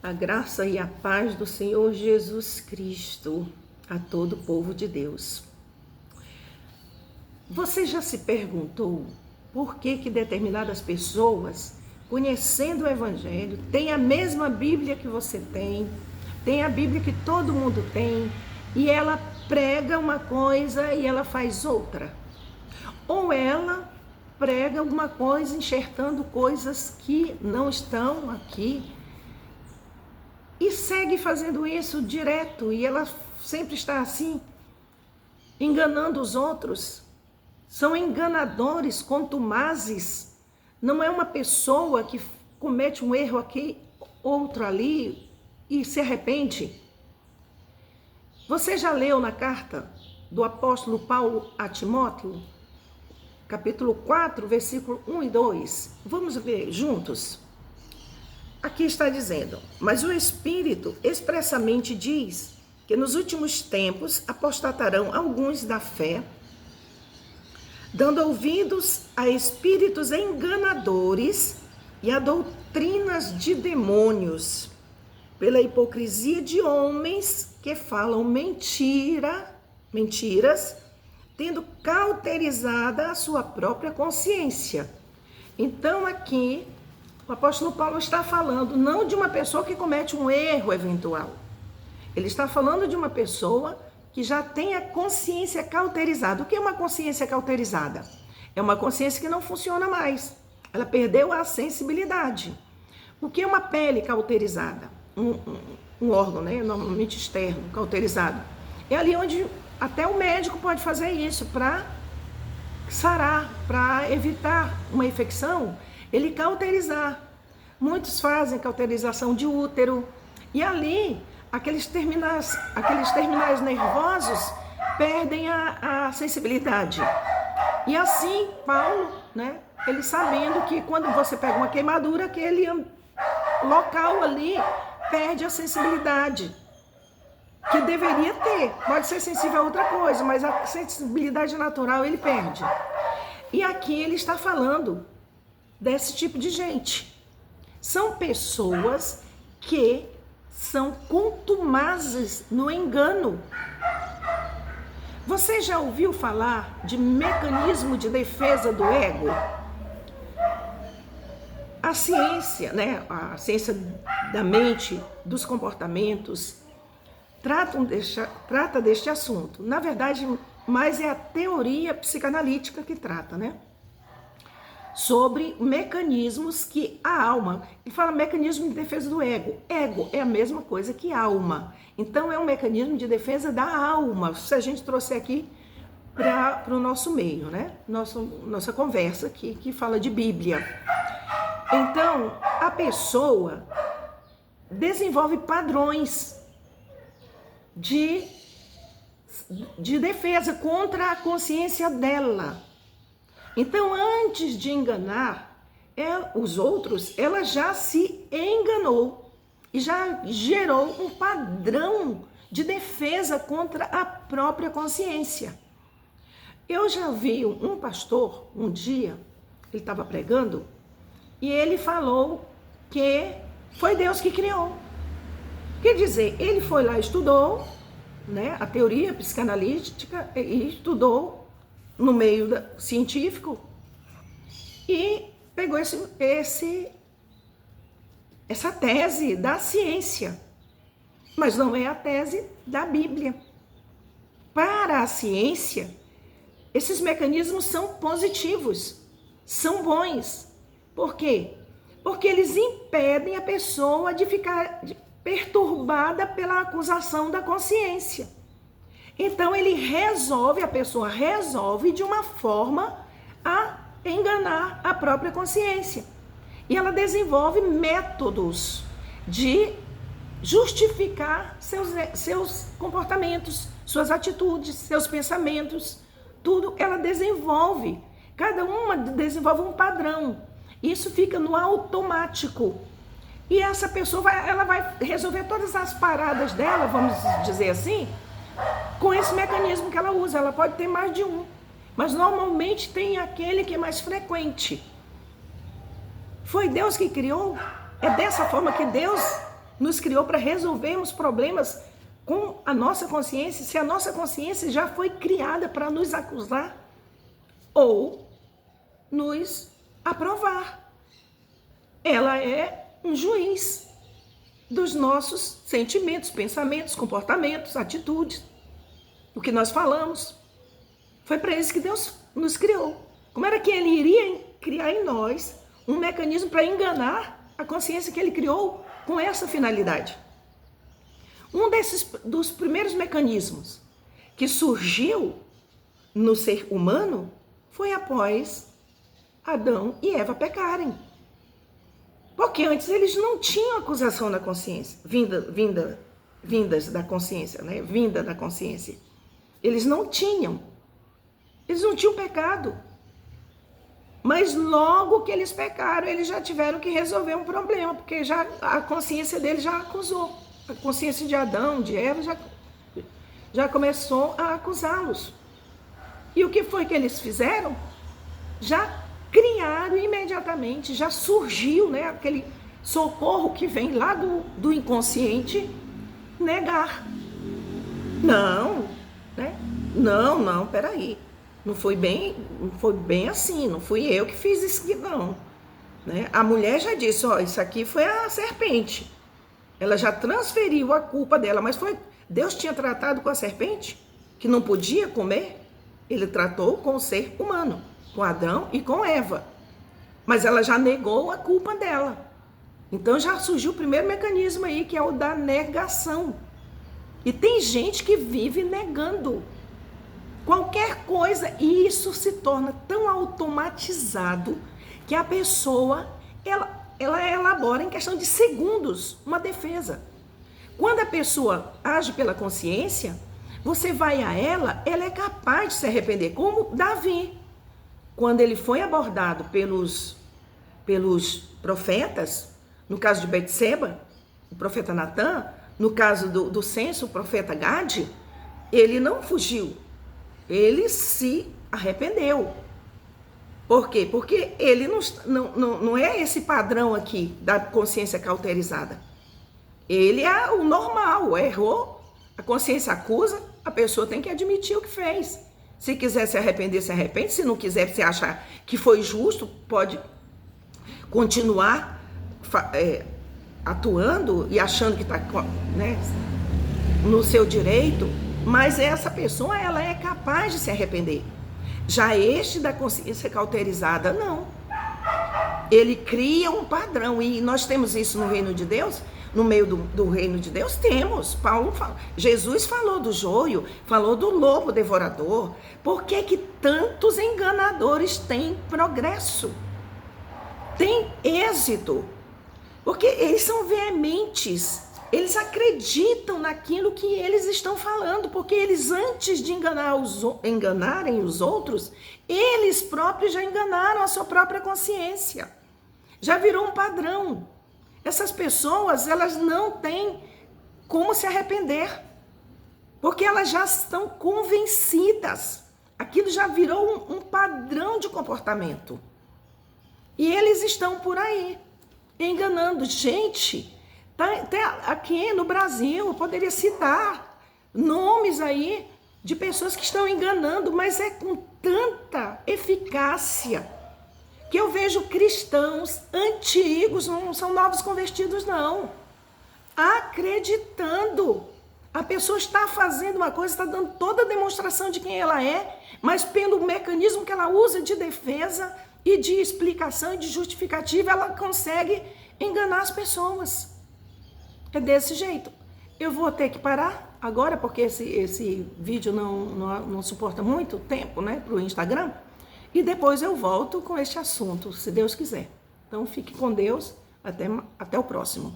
A graça e a paz do Senhor Jesus Cristo a todo o povo de Deus. Você já se perguntou por que determinadas pessoas, conhecendo o Evangelho, têm a mesma Bíblia que você tem a Bíblia que todo mundo tem, e ela prega uma coisa e ela faz outra? Ou ela prega alguma coisa enxertando coisas que não estão aqui, e segue fazendo isso direto, e ela sempre está assim, enganando os outros. São enganadores, contumazes. Não é uma pessoa que comete um erro aqui, outro ali, e se arrepende. Você já leu na carta do apóstolo Paulo a Timóteo, capítulo 4, versículo 1 e 2? Vamos ver juntos? Aqui está dizendo: mas o Espírito expressamente diz que nos últimos tempos apostatarão alguns da fé, dando ouvidos a espíritos enganadores e a doutrinas de demônios, pela hipocrisia de homens que falam mentiras, tendo cauterizada a sua própria consciência. Então aqui o apóstolo Paulo está falando não de uma pessoa que comete um erro eventual. Ele está falando de uma pessoa que já tem a consciência cauterizada. O que é uma consciência cauterizada? É uma consciência que não funciona mais. Ela perdeu a sensibilidade. O que é uma pele cauterizada? Um órgão, né? Normalmente externo, cauterizado. É ali onde até o médico pode fazer isso para sarar, para evitar uma infecção. Ele cauterizar. Muitos fazem cauterização de útero. E ali, aqueles terminais nervosos perdem a sensibilidade. E assim, Paulo, né, ele sabendo que quando você pega uma queimadura, aquele local ali perde a sensibilidade que deveria ter. Pode ser sensível a outra coisa, mas a sensibilidade natural ele perde. E aqui ele está falando desse tipo de gente. São pessoas que são contumazes no engano. Você já ouviu falar de mecanismo de defesa do ego? A ciência, né? A ciência da mente, dos comportamentos, trata deste assunto. Na verdade, mais é a teoria psicanalítica que trata, né? Sobre mecanismos que a alma, ele fala mecanismo de defesa do ego. Ego é a mesma coisa que alma. Então é um mecanismo de defesa da alma. Se a gente trouxer aqui para o nosso meio, né? Nossa conversa aqui, que fala de Bíblia. Então, a pessoa desenvolve padrões de defesa contra a consciência dela. Então, antes de enganar os outros, ela já se enganou e já gerou um padrão de defesa contra a própria consciência. Eu já vi um pastor, um dia, ele estava pregando, e ele falou que foi Deus que criou. Quer dizer, ele foi lá e estudou, né, a teoria psicanalítica e estudou no meio científico e pegou essa tese da ciência, mas não é a tese da Bíblia. Para a ciência, esses mecanismos são positivos, são bons. Por quê? Porque eles impedem a pessoa de ficar perturbada pela acusação da consciência. Então a pessoa resolve de uma forma a enganar a própria consciência. E ela desenvolve métodos de justificar seus comportamentos, suas atitudes, seus pensamentos, tudo ela desenvolve. Cada uma desenvolve um padrão. Isso fica no automático. E essa pessoa ela vai resolver todas as paradas dela, vamos dizer assim, com esse mecanismo que ela usa. Ela pode ter mais de um, mas normalmente tem aquele que é mais frequente. Foi Deus que criou? É dessa forma que Deus nos criou para resolvermos problemas com a nossa consciência, se a nossa consciência já foi criada para nos acusar ou nos aprovar. Ela é um juiz dos nossos sentimentos, pensamentos, comportamentos, atitudes, o que nós falamos. Foi para isso que Deus nos criou. Como era que Ele iria criar em nós um mecanismo para enganar a consciência que Ele criou com essa finalidade? Dos primeiros mecanismos que surgiu no ser humano foi após Adão e Eva pecarem. Porque antes eles não tinham acusação da consciência, vindas da consciência, né? Vinda da consciência. Eles não tinham pecado. Mas logo que eles pecaram, eles já tiveram que resolver um problema, porque já a consciência deles já acusou. A consciência de Adão, de Eva, já começou a acusá-los. E o que foi que eles fizeram? Já criaram imediatamente, já surgiu, né, aquele socorro que vem lá do inconsciente, negar. Não, né? Não, peraí. Não foi bem assim, não fui eu que fiz isso aqui, não. Né? A mulher já disse, ó, isso aqui foi a serpente. Ela já transferiu a culpa dela, mas Deus tinha tratado com a serpente, que não podia comer. Ele tratou com o ser humano, com Adão e com Eva. Mas ela já negou a culpa dela. Então já surgiu o primeiro mecanismo aí, que é o da negação. E tem gente que vive negando qualquer coisa, e isso se torna tão automatizado que a pessoa, ela elabora em questão de segundos uma defesa. Quando a pessoa age pela consciência, você vai a ela é capaz de se arrepender, como Davi. Quando ele foi abordado pelos profetas, no caso de Betseba, o profeta Natã, no caso do censo, o profeta Gade, ele não fugiu, ele se arrependeu. Por quê? Porque ele não é esse padrão aqui da consciência cauterizada. Ele é o normal, errou, a consciência acusa, a pessoa tem que admitir o que fez. Se quiser se arrepender, se arrepende. Se não quiser, se achar que foi justo, pode continuar atuando e achando que está, né, no seu direito. Mas essa pessoa, ela é capaz de se arrepender. Já este da consciência cauterizada, não. Ele cria um padrão, e nós temos isso no reino de Deus. No meio do reino de Deus temos. Jesus falou do joio, falou do lobo devorador. Por que tantos enganadores têm progresso? Tem êxito? Porque eles são veementes. Eles acreditam naquilo que eles estão falando, porque eles, antes de enganarem os outros, eles próprios já enganaram a sua própria consciência. Já virou um padrão. Essas pessoas, elas não têm como se arrepender, porque elas já estão convencidas. Aquilo já virou um padrão de comportamento. E eles estão por aí, enganando gente. Até aqui no Brasil, eu poderia citar nomes aí de pessoas que estão enganando, mas é com tanta eficácia que eu vejo cristãos antigos, não são novos convertidos não, acreditando. A pessoa está fazendo uma coisa, está dando toda a demonstração de quem ela é, mas pelo mecanismo que ela usa de defesa e de explicação e de justificativa, ela consegue enganar as pessoas. É desse jeito. Eu vou ter que parar agora, porque esse vídeo não suporta muito tempo, né, para o Instagram. E depois eu volto com este assunto, se Deus quiser. Então fique com Deus, até o próximo.